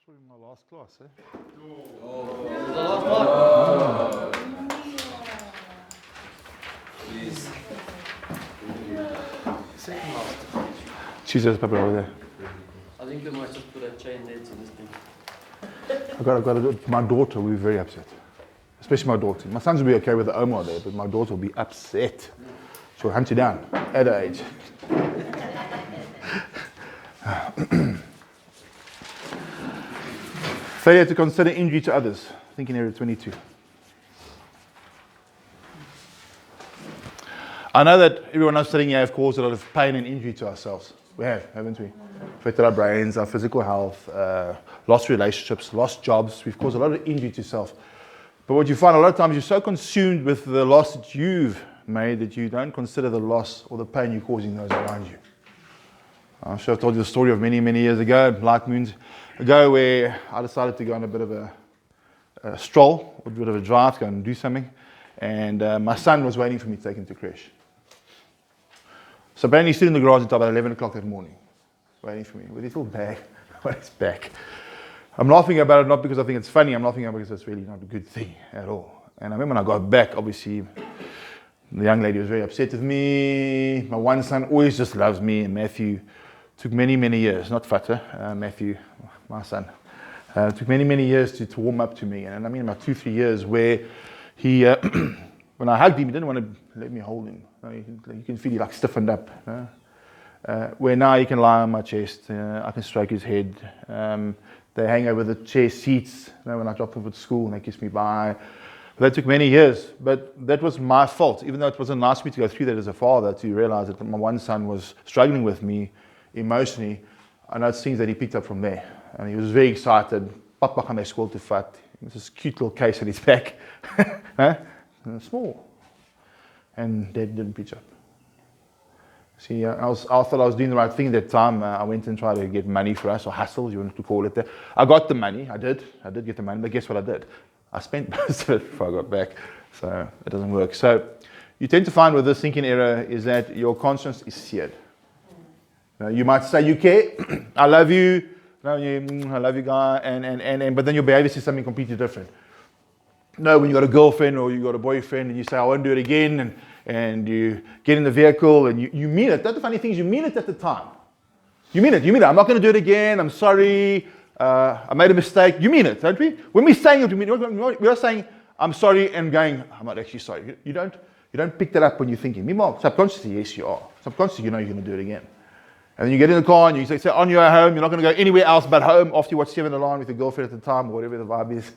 Probably my last class, eh? Please. Second last. Tuesday's paper over there. I think you might just put a chain there to this thing. I've got to do it. My daughter will be very upset. Especially my daughter. My sons will be okay with the Omar there, but my daughter will be upset. She'll hunt you down at her age. Failure to consider injury to others. Thinking area 22. I know that everyone else sitting here have caused a lot of pain and injury to ourselves. We have, haven't we? Affected our brains, our physical health, lost relationships, lost jobs. We've caused a lot of injury to self. But what you find a lot of times, you're so consumed with the loss that you've made that you don't consider the loss or the pain you're causing those around you. I'm sure I've told you the story of many, many years ago, like moons ago, where I decided to go on a bit of a stroll, a bit of a drive, go and do something. And my son was waiting for me to take him to creche. So apparently he stood in the garage until about 11 o'clock that morning, waiting for me with his little bag on his back. I'm laughing about it not because I think it's funny, I'm laughing about it because it's really not a good thing at all. And I remember when I got back, obviously, the young lady was very upset with me. My one son always just loves me, and Matthew took many, many years, not Fata, Matthew, my son, took many, many years to warm up to me. And I mean about 2-3 years where he, when I hugged him, he didn't want to let me hold him. You can feel he like stiffened up. Where now he can lie on my chest, I can stroke his head. They hang over the chair seats when I drop off at school and they kiss me bye. That took many years, but that was my fault. Even though it wasn't nice for me to go through that as a father, to realize that my one son was struggling with me emotionally, I know it's things that he picked up from there. And he was very excited. Papa gaan my school toe vat. It was this cute little case on his back. Small. And Dad didn't pitch up. See, I thought I was doing the right thing at that time. I went and tried to get money for us, or hustle, you want to call it that. I got the money, I did get the money, but guess what I did? I spent most of it before I got back, so it doesn't work. So you tend to find with this thinking error is that your conscience is seared. You might say you care, I love you, I love you, guy, and but then your behavior says something completely different. No, when you got a girlfriend or you got a boyfriend and you say I won't do it again, and you get in the vehicle and you mean it. That's the funny thing is you mean it at the time. You mean it. I'm not going to do it again. I'm sorry. I made a mistake. You mean it, don't we? When we're saying it, we are saying I'm sorry and going I'm not actually sorry. You don't pick that up when you're thinking. Meanwhile, subconsciously, yes, you are. Subconsciously, you know you're going to do it again. And then you get in the car and you say on your way home, you're not going to go anywhere else but home after you watch 7 Alarm with your girlfriend at the time or whatever the vibe is.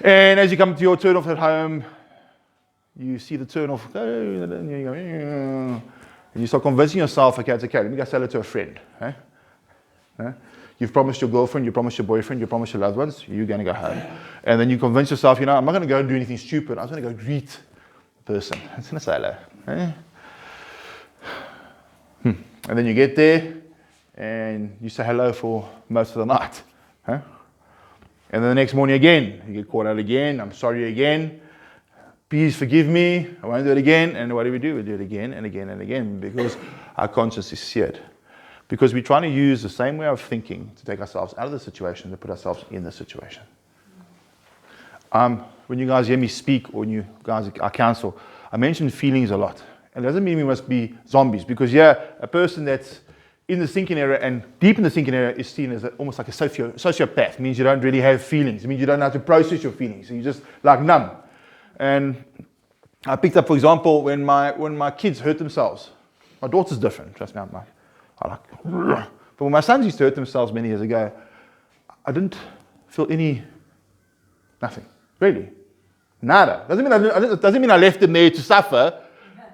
And as you come to your turn off at home, you see the turn off, and you go, and you start convincing yourself, okay, it's okay, let me go sell it to a friend. You've promised your girlfriend, you promised your boyfriend, you promised your loved ones, you're going to go home. And then you convince yourself, I'm not going to go and do anything stupid, I'm just going to go greet the person. I'm just going to say hello. And then you get there, and you say hello for most of the night. And then the next morning again, you get caught out again, I'm sorry again. Please forgive me, I won't do it again. And what do? We do it again and again and again because our conscience is seared. Because we're trying to use the same way of thinking to take ourselves out of the situation to put ourselves in the situation. When you guys hear me speak or when you guys I counsel, I mention feelings a lot. And it doesn't mean we must be zombies because a person that's in the thinking area and deep in the thinking area is seen as almost like a sociopath. It means you don't really have feelings. It means you don't know how to process your feelings. So you're just like numb. And I picked up, for example, when my kids hurt themselves. My daughter's different, trust me. I like, but when my sons used to hurt themselves many years ago, I didn't feel nothing, really, nada. Doesn't mean I left them there to suffer,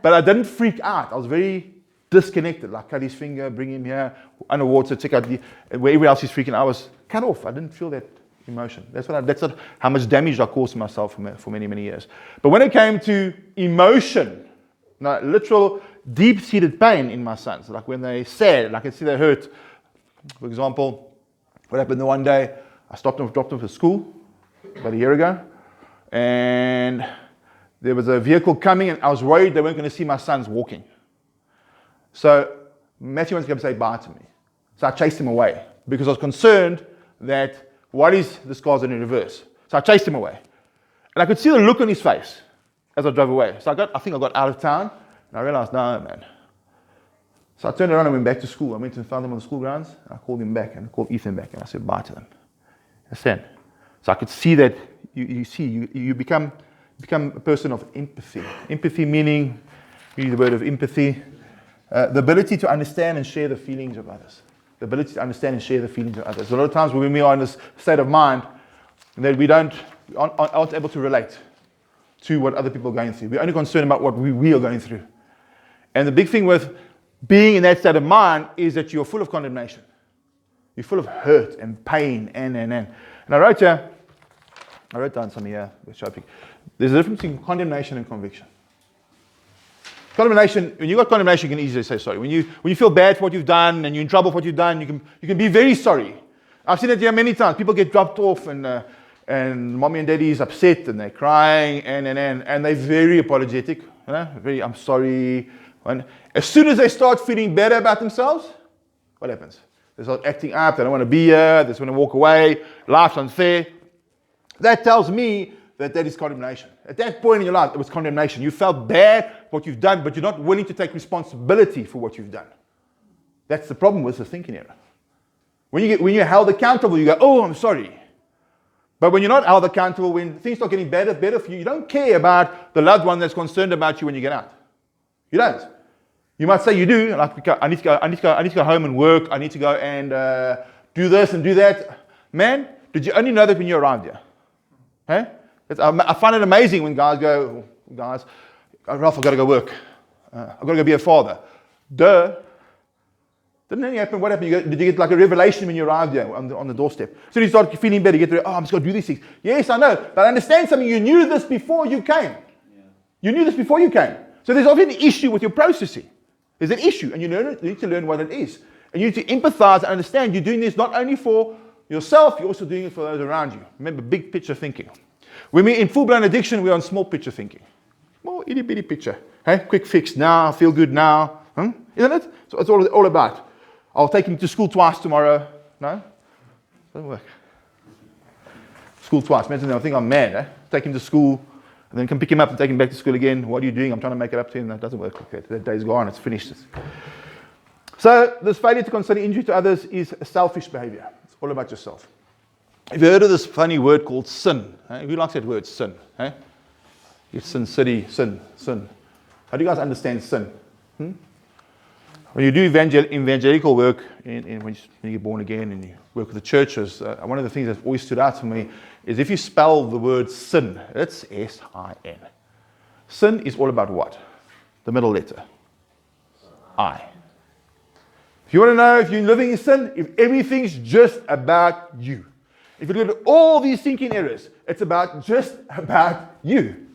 but I didn't freak out. I was very disconnected, like cut his finger, bring him here, underwater, check out where everybody else is freaking out. I was cut off. I didn't feel that emotion. That's how much damage I caused to myself for many, many years. But when it came to emotion, literal deep-seated pain in my sons, like when they sad, and I can see they hurt. For example, what happened the one day, I dropped them to school about a year ago, and there was a vehicle coming, and I was worried they weren't going to see my sons walking. So Matthew wanted to come say bye to me. So I chased him away because I was concerned that what is this car's in reverse. So I chased him away. And I could see the look on his face as I drove away. So I think I got out of town, and I realized, no, man. So I turned around and went back to school. I went and found him on the school grounds, and I called him back, and I called Ethan back, and I said bye to them. Understand? So I could see that you become a person of empathy. Empathy meaning, we use the word of empathy, the ability to understand and share the feelings of others. The ability to understand and share the feelings of others. A lot of times when we are in this state of mind, that we aren't able to relate to what other people are going through. We're only concerned about what we are going through. And the big thing with being in that state of mind is that you're full of condemnation. You're full of hurt and pain and. And I wrote down some here. There's a difference between condemnation and conviction. Condemnation, when you've got condemnation, you can easily say sorry. When you feel bad for what you've done and you're in trouble for what you've done, you can be very sorry. I've seen it here many times. People get dropped off and mommy and daddy is upset and they're crying and they're very apologetic. You know? Very, I'm sorry. And as soon as they start feeling better about themselves, what happens? They start acting up. They don't want to be here. They just want to walk away. Life's unfair. That tells me that is condemnation. At that point in your life, it was condemnation. You felt bad for what you've done, but you're not willing to take responsibility for what you've done. That's the problem with the thinking error. When you're held accountable, you go, oh, I'm sorry. But when you're not held accountable, when things start getting better for you, you don't care about the loved one that's concerned about you when you get out. You don't. You might say you do. Like, I need to go home and work. I need to go and do this and do that. Man, did you only know that when you arrived here? Hey? I find it amazing when guys go, Ralph, I've got to go work. I've got to go be a father. Duh. Didn't anything happen? What happened? Did you get like a revelation when you arrived here on the doorstep? So you start feeling better. You get I'm just going to do these things. Yes, I know. But understand something. You knew this before you came. Yeah. You knew this before you came. So there's often an issue with your processing. There's an issue. And you need to learn what it is. And you need to empathize and understand you're doing this not only for yourself, you're also doing it for those around you. Remember, big picture thinking. When we're in full-blown addiction, we're on small picture thinking. Small, itty-bitty picture. Hey, quick fix now, feel good now. Isn't it? So it's all about. I'll take him to school twice tomorrow. No? Doesn't work. School twice. Imagine I think I'm mad. Eh? Take him to school, and then come pick him up and take him back to school again. What are you doing? I'm trying to make it up to him. That doesn't work like that. That day's gone. It's finished. So this failure to consider injury to others is a selfish behavior. It's all about yourself. Have you heard of this funny word called sin? Who likes that word, sin? It's sin city, sin. How do you guys understand sin? When you do evangelical work, when you get born again and you work with the churches, one of the things that always stood out to me is if you spell the word sin, it's S-I-N. Sin is all about what? The middle letter. I. If you want to know if you're living in sin, if everything's just about you. If you look at all these thinking errors, it's just about you.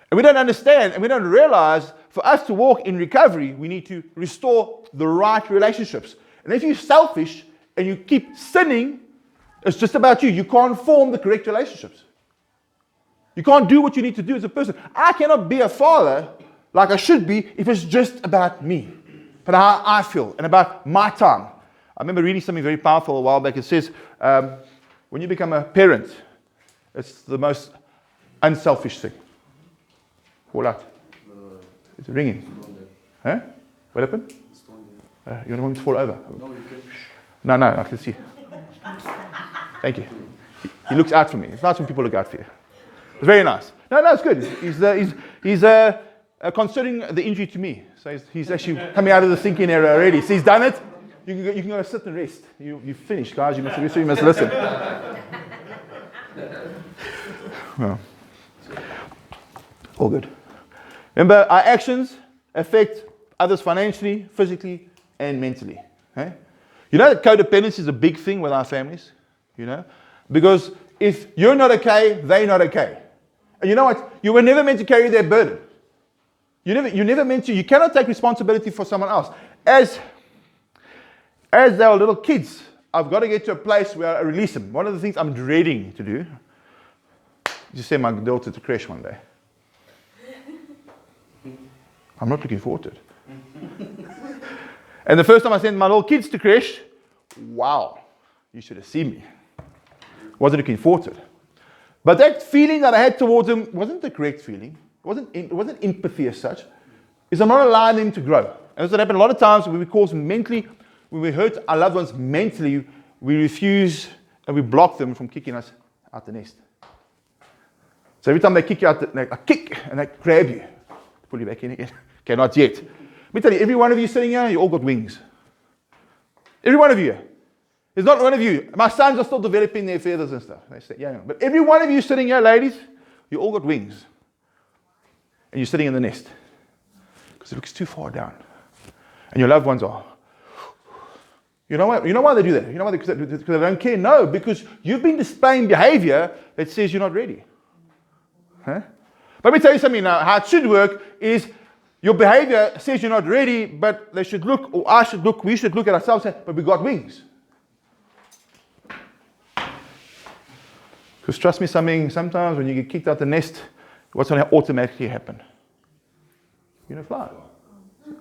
And we don't understand and we don't realize for us to walk in recovery, we need to restore the right relationships. And if you're selfish and you keep sinning, it's just about you. You can't form the correct relationships. You can't do what you need to do as a person. I cannot be a father like I should be if it's just about me, about how I feel and about my time. I remember reading something very powerful a while back. It says, when you become a parent, it's the most unselfish thing. Call out. It's ringing. Huh? What happened? You don't want me to fall over? No, I can see. Thank you. He looks out for me. It's nice when people look out for you. It's very nice. No, it's good. He's considering the injury to me. So he's actually coming out of the thinking error already. So he's done it. You can go sit and rest. You've finished, guys. You must listen. Well, all good. Remember, our actions affect others financially, physically, and mentally. Okay? You know that codependency is a big thing with our families? You know? Because if you're not okay, they're not okay. And you know what? You were never meant to carry their burden. You're never meant to. You cannot take responsibility for someone else. As they are little kids, I've got to get to a place where I release them. One of the things I'm dreading to do is send my daughter to creche one day. I'm not looking forward to it. And the first time I sent my little kids to creche, wow. You should have seen me. Wasn't looking forward to it. But that feeling that I had towards him wasn't the correct feeling. It wasn't empathy as such. Is I'm not allowing them to grow. And that's what happened a lot of times when we cause them mentally, when we hurt our loved ones mentally, we refuse and we block them from kicking us out the nest. So every time they kick you out, they kick and they grab you, pull you back in again. Okay, not yet. Let me tell you, every one of you sitting here, you all got wings. Every one of you. There's not one of you. My sons are still developing their feathers and stuff. They say, yeah. But every one of you sitting here, ladies, you all got wings. And you're sitting in the nest. Because it looks too far down. And your loved ones are. You know why they do that? You know why? Because they don't care? No, because you've been displaying behavior that says you're not ready. Huh? But let me tell you something now. How it should work is your behavior says you're not ready, but they should look, or I should look, we should look at ourselves and say, but we got wings. Because trust me, sometimes when you get kicked out the nest, what's going to automatically happen? You're going to fly.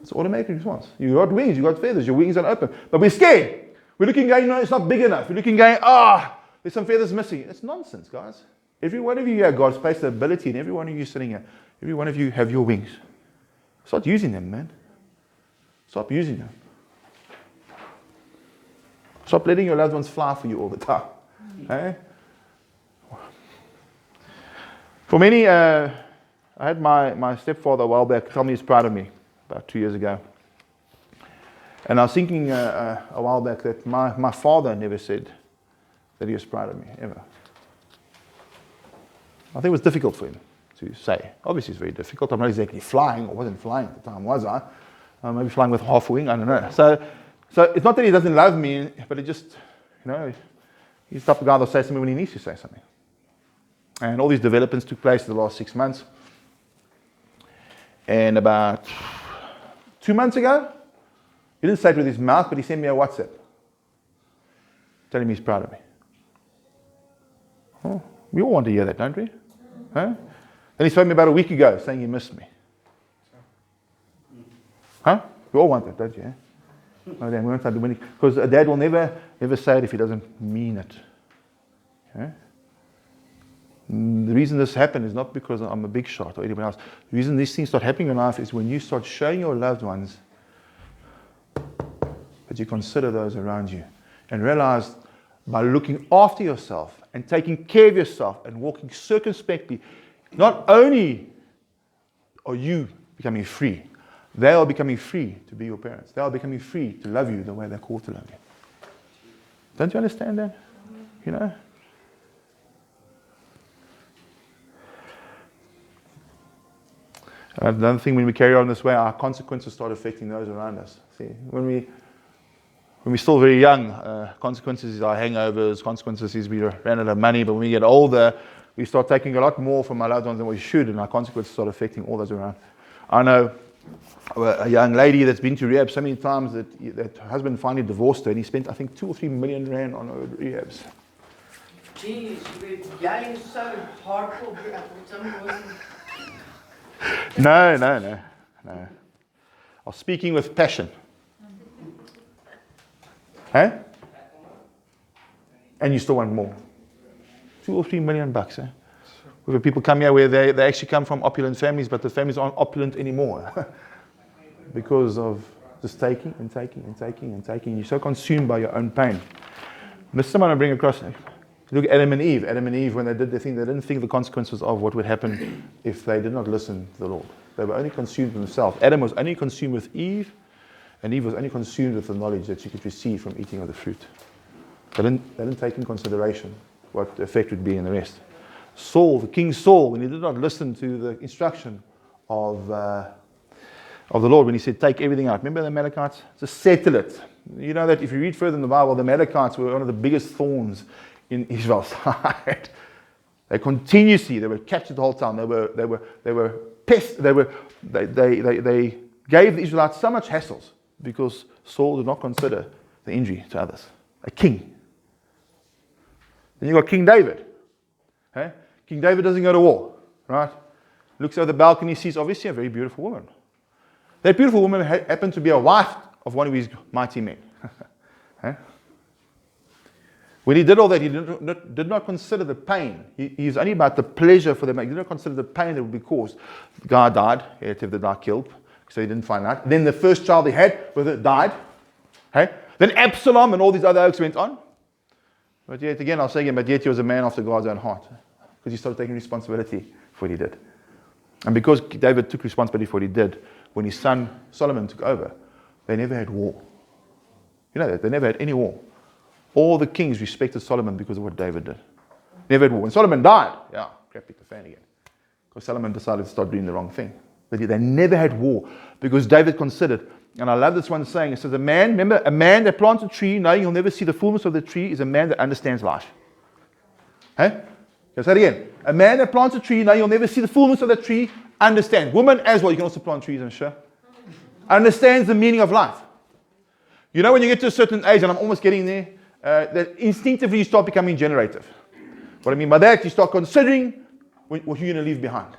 It's an automatic response. You got wings, you got feathers, your wings are open. But we're scared. We're looking going, no, it's not big enough. We're looking going, there's some feathers missing. It's nonsense, guys. Every one of you here, God's placed the ability, and every one of you sitting here, every one of you have your wings. Start using them, man. Stop using them. Stop letting your loved ones fly for you all the time. Eh? For many, I had my stepfather a while back tell me he's proud of me, about 2 years ago. And I was thinking a while back that my father never said that he was proud of me, ever. I think it was difficult for him to say. Obviously it's very difficult. I'm not exactly flying, or wasn't flying at the time, was I? Maybe flying with half a wing, I don't know. So it's not that he doesn't love me, but it just, he's the type of guy that'll say something when he needs to say something. And all these developments took place in the last 6 months. And about 2 months ago, he didn't say it with his mouth, but he sent me a WhatsApp telling me he's proud of me. Oh, we all want to hear that, don't we? Huh? Then he phoned me about a week ago saying he missed me. Huh? We all want that, don't you? Eh? Oh, damn, we won't start doing it. Because a dad will never say it if he doesn't mean it. Okay? The reason this happened is not because I'm a big shot or anyone else. The reason these things start happening in life is when you start showing your loved ones that you consider those around you and realize by looking after yourself and taking care of yourself and walking circumspectly, not only are you becoming free, they are becoming free to be your parents. They are becoming free to love you the way they're called to love you. Don't you understand that? Another thing, when we carry on this way, our consequences start affecting those around us. See, when we're still very young, consequences is our hangovers, consequences is we ran out of money, but when we get older, we start taking a lot more from our loved ones than we should, and our consequences start affecting all those around. I know a young lady that's been to rehab so many times that her husband finally divorced her, and he spent, I think, 2 or 3 million rand on her rehabs. Jeez, we're yelling so hardcore. Someone wasn't. No. I was speaking with passion. Huh? And you still want more. 2 or 3 million bucks. We've had people come here where they actually come from opulent families, but the families aren't opulent anymore. Because of just taking and taking and taking and taking. You're so consumed by your own pain. This is someone I bring across. Look at Adam and Eve. Adam and Eve, when they did their thing, they didn't think the consequences of what would happen if they did not listen to the Lord. They were only consumed with themselves. Adam was only consumed with Eve, and Eve was only consumed with the knowledge that she could receive from eating of the fruit. They didn't take in consideration what the effect would be in the rest. Saul, the King Saul, when he did not listen to the instruction of the Lord, when he said, take everything out. Remember the Amalekites? Just settle it. You know that if you read further in the Bible, the Amalekites were one of the biggest thorns in Israel's side. They continuously, they were captured the whole time. They were pests. They gave the Israelites so much hassles because Saul did not consider the injury to others. A king. Then you got King David. Okay? King David doesn't go to war, right? Looks over the balcony, sees obviously a very beautiful woman. That beautiful woman happened to be a wife of one of his mighty men. Okay? When he did all that, he did not consider the pain. He's only about the pleasure for them. He did not consider the pain that would be caused. The guy died. He had to have the guy killed, so he didn't find out. Then the first child he had died. Okay? Then Absalom and all these other oaks went on. But yet again, I'll say again, but yet he was a man after God's own heart. Because he started taking responsibility for what he did. And because David took responsibility for what he did, when his son Solomon took over, they never had war. You know that? They never had any war. All the kings respected Solomon because of what David did. Never had war. When Solomon died, crap hit the fan again. Because Solomon decided to start doing the wrong thing. But they never had war because David considered, and I love this one saying, it says, a man that plants a tree knowing he'll never see the fullness of the tree is a man that understands life. Hey? Let's say it again. A man that plants a tree knowing you'll never see the fullness of that tree understands. Women as well, you can also plant trees, I'm sure. Understands the meaning of life. You know when you get to a certain age, and I'm almost getting there, that instinctively you start becoming generative. What I mean by that, you start considering what you're going to leave behind.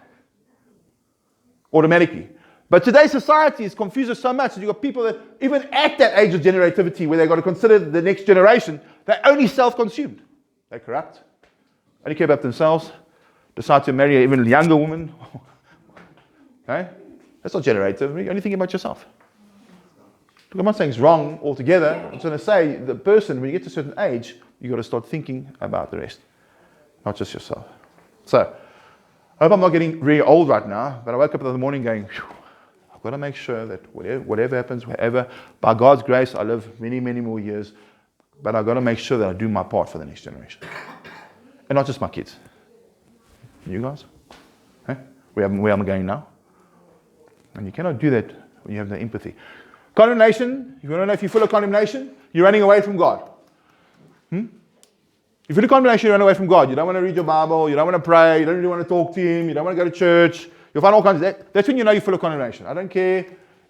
Automatically. But today's society is confused us so much that you've got people that, even at that age of generativity, where they've got to consider the next generation, they're only self-consumed. They're corrupt. Only care about themselves. Decide to marry an even younger woman. Okay? That's not generative. You're only thinking about yourself. Look, I'm not saying it's wrong altogether. I'm just going to say the person, when you get to a certain age, you've got to start thinking about the rest, not just yourself. So, I hope I'm not getting really old right now, but I woke up in the morning going, I've got to make sure that whatever happens, wherever, by God's grace, I live many, many more years, but I've got to make sure that I do my part for the next generation. And not just my kids. You guys? Where I'm going now? And you cannot do that when you have no empathy. Condemnation, if you want to know if you're full of condemnation, you're running away from God. If you're full of condemnation, you run away from God. You don't want to read your Bible, you don't want to pray, you don't really want to talk to Him, you don't want to go to church. You'll find all kinds of that. That's when you know you're full of condemnation. I don't care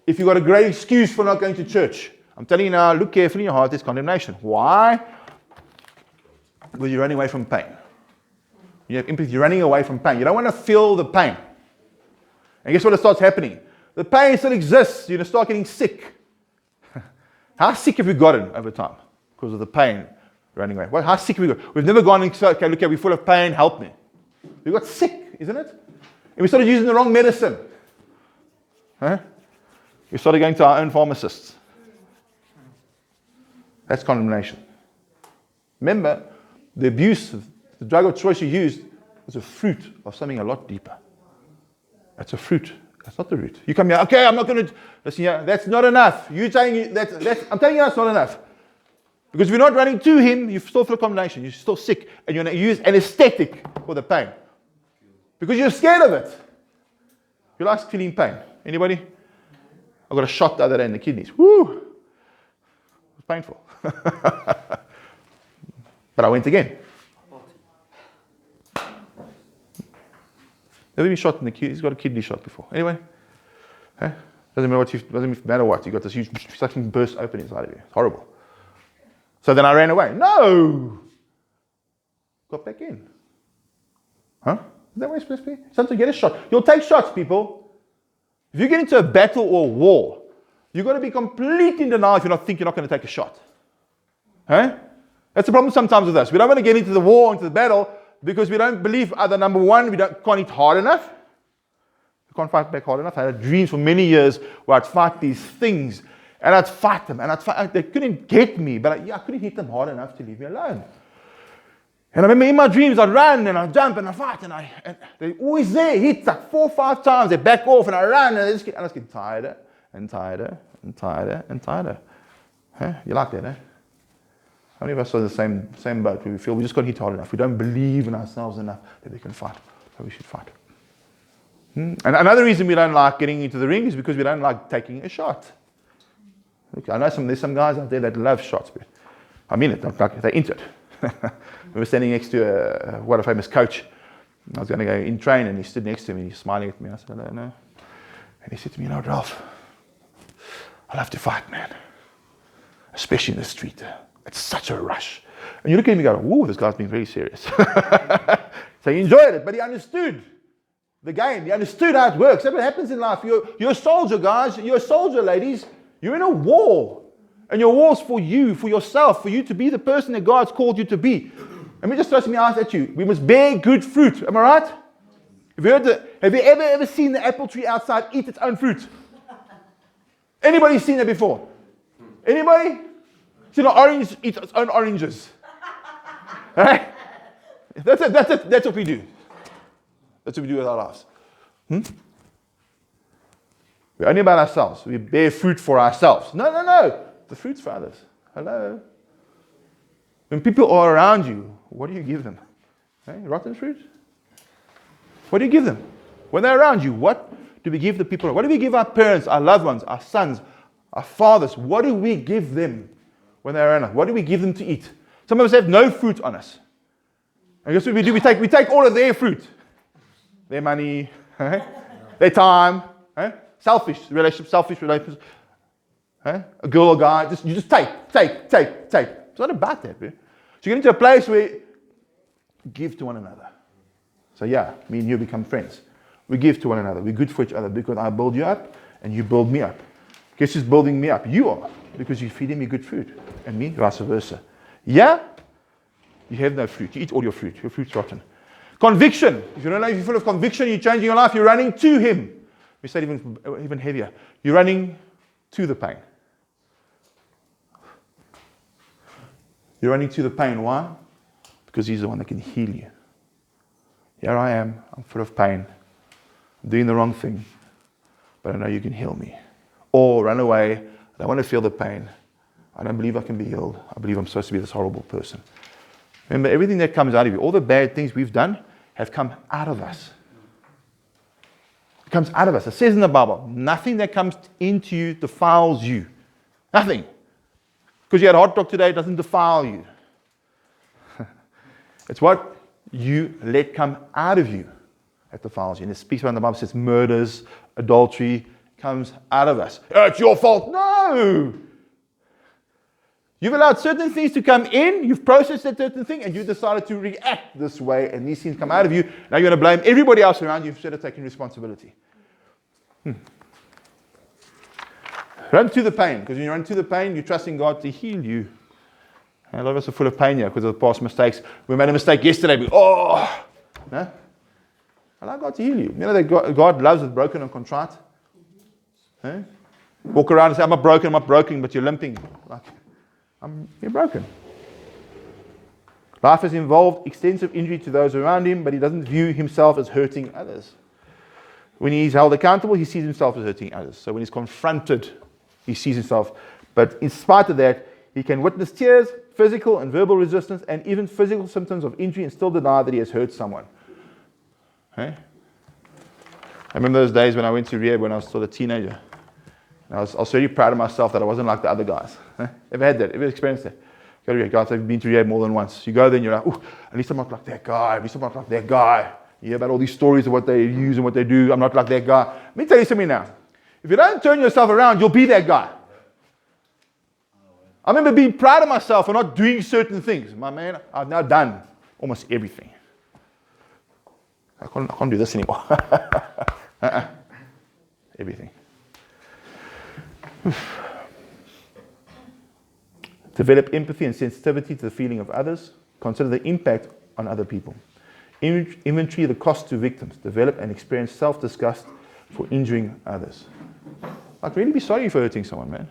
if you've got a great excuse for not going to church. I'm telling you now, look carefully in your heart, there's condemnation. Why? Because you're running away from pain. You have empathy, you're running away from pain. You don't want to feel the pain. And guess what starts happening? The pain still exists. You're going to start getting sick. How sick have we gotten over time? Because of the pain running away. Well, how sick have we got? We've never gone and said, okay, look, we're full of pain, help me. We got sick, isn't it? And we started using the wrong medicine. We started going to our own pharmacists. That's condemnation. Remember, the abuse, the drug of choice you used was a fruit of something a lot deeper. That's a fruit. That's not the root. You come here, okay, I'm not going to, listen here, that's not enough. You're saying I'm telling you that's not enough. Because if you're not running to Him, you're still full of condemnation. You're still sick. And you're going to use an aesthetic for the pain. Because you're scared of it. You like feeling pain. Anybody? I got a shot the other day in the kidneys. Woo! It was painful. But I went again. Never been shot in the kidney. He's got a kidney shot before. Anyway, doesn't matter what. You got this huge something burst open inside of you. It's horrible. So then I ran away. No, got back in. Is that where it's supposed to be? Sometimes you get a shot. You'll take shots, people. If you get into a battle or a war, you've got to be completely in denial if you think you're not going to take a shot. That's the problem sometimes with us. We don't want to get into the war, into the battle, because we don't believe either, number one, can't hit hard enough. We can't fight back hard enough. I had dreams for many years where I'd fight these things, and I'd fight them, and they couldn't get me, but I couldn't hit them hard enough to leave me alone. And I remember in my dreams, I'd run, and I'd jump, and I'd fight, and they're always there, hit like 4 or 5 times, they back off, and I run, and I just get tighter, and tighter, and tighter, and tighter. You like that, How many of us are in the same boat where we feel we just got hit hard enough? We don't believe in ourselves enough that we can fight, that we should fight. And another reason we don't like getting into the ring is because we don't like taking a shot. Okay, I know there's some guys out there that love shots, but I mean it, they're into it. We were standing next to a famous coach. I was going to go in train, and he stood next to me, and he's smiling at me. I said, hello, no. And he said to me, Ralph, I love to fight, man, especially in the street. It's such a rush. And you look at him and go, whoa, this guy's being very serious. So he enjoyed it, but he understood the game. He understood how it works. That's what happens in life. You're a soldier, guys. You're a soldier, ladies. You're in a war. And your war's for you, for yourself, for you to be the person that God's called you to be. Let me just throw some eyes at you. We must bear good fruit. Am I right? Have you ever seen the apple tree outside eat its own fruit? Anybody seen that before? Anybody? Seen an orange eat its own oranges? Right? That's it. That's what we do. That's what we do with our lives. We're only about ourselves. We bear fruit for ourselves. No. The fruit's for others. Hello? When people are around you, what do you give them? Rotten fruit? What do you give them? When they're around you, what do we give the people? What do we give our parents, our loved ones, our sons, our fathers? What do we give them when they're around us? What do we give them to eat? Some of us have no fruit on us. And guess what we do? We take all of their fruit. Their money, their time, selfish relationships. A girl or guy, you just take. It's not about that, man. So you get into a place where you give to one another. So yeah, me and you become friends. We give to one another. We're good for each other because I build you up and you build me up. Guess who's building me up? You are, because you're feeding me good food. And me, vice versa. Yeah? You have no fruit. You eat all your fruit. Your fruit's rotten. Conviction. If you don't know if you're full of conviction, you're changing your life, you're running to Him. We say it even heavier. You're running to the pain. You're running to the pain. Why? Because He's the one that can heal you. Here I am. I'm full of pain. I'm doing the wrong thing. But I know you can heal me. Or run away. I don't want to feel the pain. I don't believe I can be healed. I believe I'm supposed to be this horrible person. Remember, everything that comes out of you, all the bad things we've done, have come out of us. It comes out of us. It says in the Bible, nothing that comes into you defiles you. Nothing. Because you had a hot dog today, it doesn't defile you. It's what you let come out of you that defiles you. And it speaks about in the Bible, it says murders, adultery comes out of us. Oh, it's your fault. No! You've allowed certain things to come in, you've processed that certain thing, and you decided to react this way, and these things come out of you. Now you're going to blame everybody else around you instead of taking responsibility. Run to the pain, because when you run to the pain, you're trusting God to heal you. And a lot of us are full of pain here because of the past mistakes. We made a mistake yesterday. No? Allow God to heal you. You know that God loves the broken and contrite? Walk around and say, I'm not broken, but you're limping. You're broken. Life has involved extensive injury to those around him, but he doesn't view himself as hurting others. When he's held accountable, he sees himself as hurting others. So when he's confronted, he sees himself. But in spite of that, he can witness tears, physical and verbal resistance, and even physical symptoms of injury and still deny that he has hurt someone. I remember those days when I went to rehab when I was still a teenager. I was really proud of myself that I wasn't like the other guys. Ever had that? Ever experienced that? Go to rehab. Guys, I've been to rehab more than once. You go there and you're like, ooh, at least I'm not like that guy. At least I'm not like that guy. You hear about all these stories of what they use and what they do. I'm not like that guy. Let me tell you something now. If you don't turn yourself around, you'll be that guy. I remember being proud of myself for not doing certain things. My man, I've now done almost everything. I can't do this anymore. Everything. Develop empathy and sensitivity to the feeling of others. Consider the impact on other people. Inventory the cost to victims. Develop and experience self-disgust for injuring others. Like, really be sorry for hurting someone, man.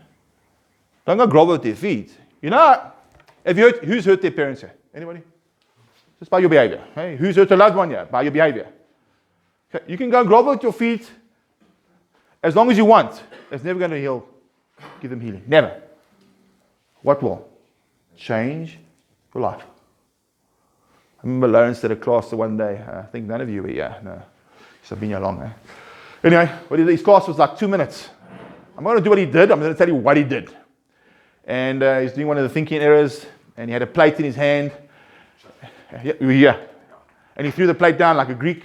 Don't go grovel at their feet. You know, who's hurt their parents here? Anybody? Just by your behavior. Hey? Who's hurt a loved one here? By your behavior. Okay. You can go and grovel at your feet as long as you want. It's never going to heal. Give them healing. Never. What will? Change your life. I remember Lawrence did a class the one day. I think none of you were here. No. I've been here long, eh? Anyway, what he did, his class was like 2 minutes. I'm not going to do what he did. I'm going to tell you what he did. And he's doing one of the thinking errors, and he had a plate in his hand. Yeah. And he threw the plate down like a Greek.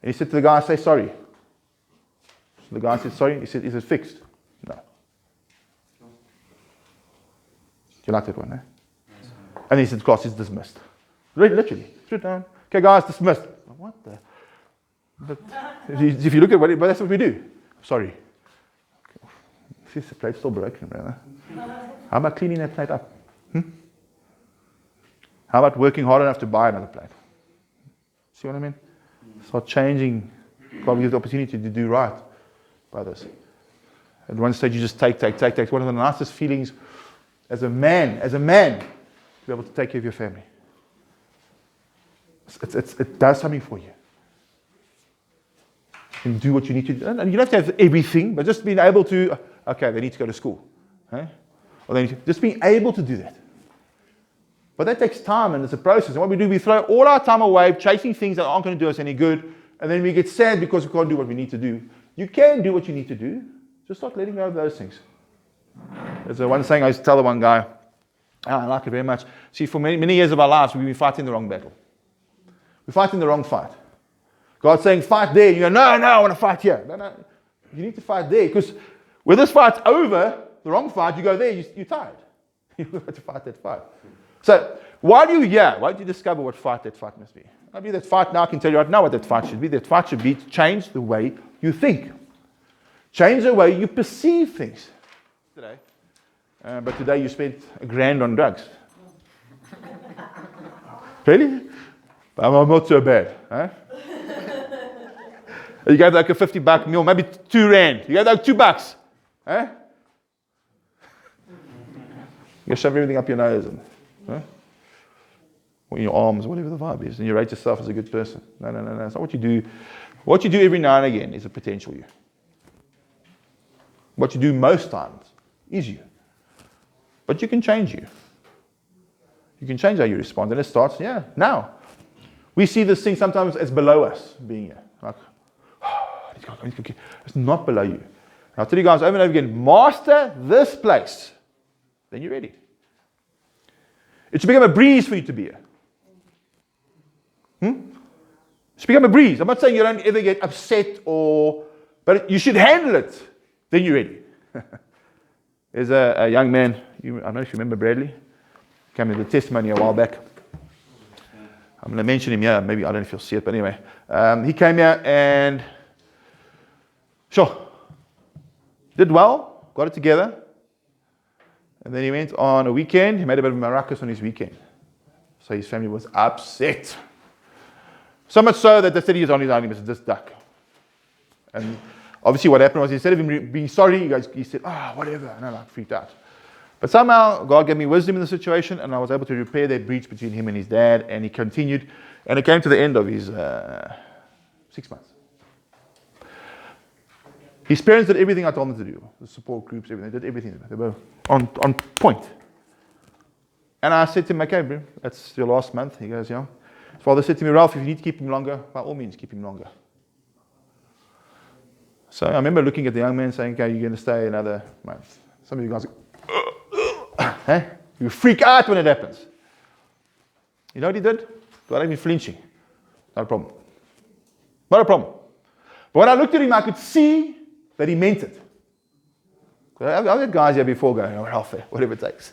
And he said to the guy, say sorry. So the guy said sorry. He said, is it fixed? No. You like that one, eh? And he said, class is dismissed. Literally. Sit down. Okay, guys, dismissed. What the? But if you look at what, but that's what we do. Sorry. See, the plate's still broken, brother. How about cleaning that plate up? How about working hard enough to buy another plate? See what I mean? Start changing. God gives the opportunity to do right by this. At one stage, you just take. One of the nicest feelings as a man, to be able to take care of your family. It does something for you. You can do what you need to do. And you don't have to have everything, but just being able to, okay, they need to go to school. Or they need to, just being able to do that. But that takes time and it's a process. And what we do, we throw all our time away chasing things that aren't going to do us any good. And then we get sad because we can't do what we need to do. You can do what you need to do. Just start letting go of those things. There's one saying I used to tell the one guy, I like it very much. See, for many years of our lives, we've been fighting the wrong battle. We're fighting the wrong fight. God's saying, fight there. You go, no, I want to fight here. No. You need to fight there. Because when this fight's over, the wrong fight, you go there, you're tired. You've got to fight that fight. So, while you're here, why don't you discover what fight that fight must be? Maybe that fight now I can tell you right now what that fight should be. That fight should be to change the way you think. Change the way you perceive things. Today. But today you spent $1,000 on drugs. Really? I'm not so bad. Huh? You gave like a $50 meal, maybe R2. You gave like $2. Huh? You shove everything up your nose and or in your arms, whatever the vibe is, and you rate yourself as a good person. No. It's not what you do. What you do every now and again is a potential you. What you do most times is you. But you can change you. You can change how you respond. And it starts, now. We see this thing sometimes as below us being here. Like, it's not below you. And I'll tell you guys over and over again, master this place. Then you're ready. It should become a breeze for you to be here. It should become a breeze. I'm not saying you don't ever get upset but you should handle it. Then you're ready. There's a young man, I don't know if you remember Bradley, came in the testimony a while back. I'm going to mention him here. Maybe, I don't know if you'll see it, but anyway. He came here and, did well, got it together. And then he went on a weekend. He made a bit of a ruckus on his weekend. So his family was upset. So much so that they said he was on his own. He was this duck. And obviously what happened was instead of him being sorry, he said, whatever. And I freaked out. But somehow God gave me wisdom in the situation and I was able to repair that breach between him and his dad. And he continued. And it came to the end of his 6 months. His parents did everything I told them to do. The support groups, everything. They did everything. They were on point. And I said to him, okay, bro, that's your last month. He goes, yeah. His father said to me, Ralph, if you need to keep him longer, by all means, keep him longer. So I remember looking at the young man saying, okay, you're going to stay another month. Some of you guys go, you freak out when it happens. You know what he did? Without even flinching. Not a problem. Not a problem. But when I looked at him, I could see that he meant it. I've had guys here before going, Ralph, whatever it takes.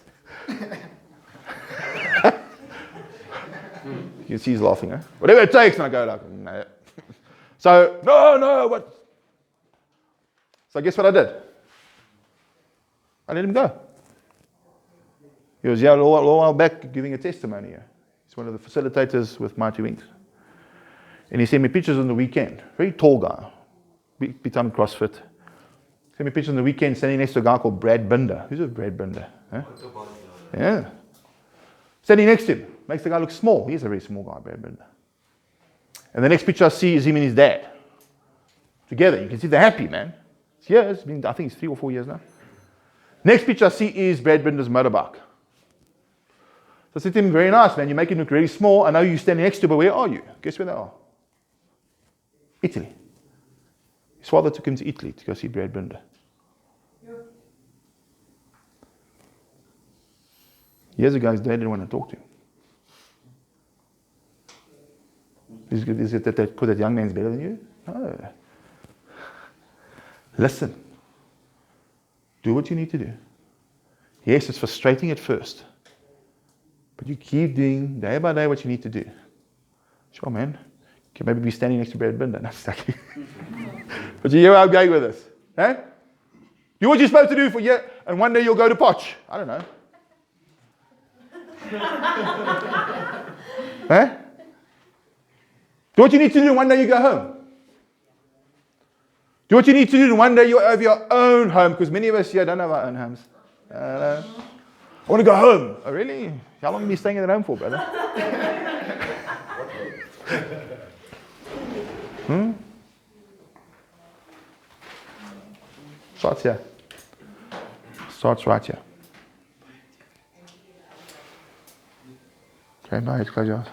You can see he's laughing, huh? Whatever it takes, and I go like, no. So, no, what? So guess what I did? I let him go. He was here a little while back giving a testimony here. He's one of the facilitators with Mighty Wings. And he sent me pictures on the weekend. Very tall guy. Big time CrossFit. Sent me pictures on the weekend standing next to a guy called Brad Binder. Who's a Brad Binder? Huh? Yeah. Standing next to him. Makes the guy look small. He's a very small guy, Brad Binder. And the next picture I see is him and his dad. Together. You can see they're happy, man. It's years. I think it's 3 or 4 years now. Next picture I see is Brad Binder's motorbike. So I said to him, very nice, man. You make it look really small. I know you're standing next to, but where are you? Guess where they are? Italy. His father took him to Italy to go see Brad Binder. Years ago, his dad didn't want to talk to him. Is it that because that young man's better than you? No. Listen. Do what you need to do. Yes, it's frustrating at first. But you keep doing day by day what you need to do. Sure, man. You can maybe be standing next to Brad Binder. No, exactly. But you hear where I'm going with this. Eh? Do what you're supposed to do for year, and one day you'll go to Potch. I don't know. Eh? Do what you need to do, and one day you go home. Do what you need to do, and one day you have your own home, because many of us here don't have our own homes. I want to go home. Oh, really? How long have you been staying at home for, brother? Starts here. Starts right here. Okay, bye. Close your eyes.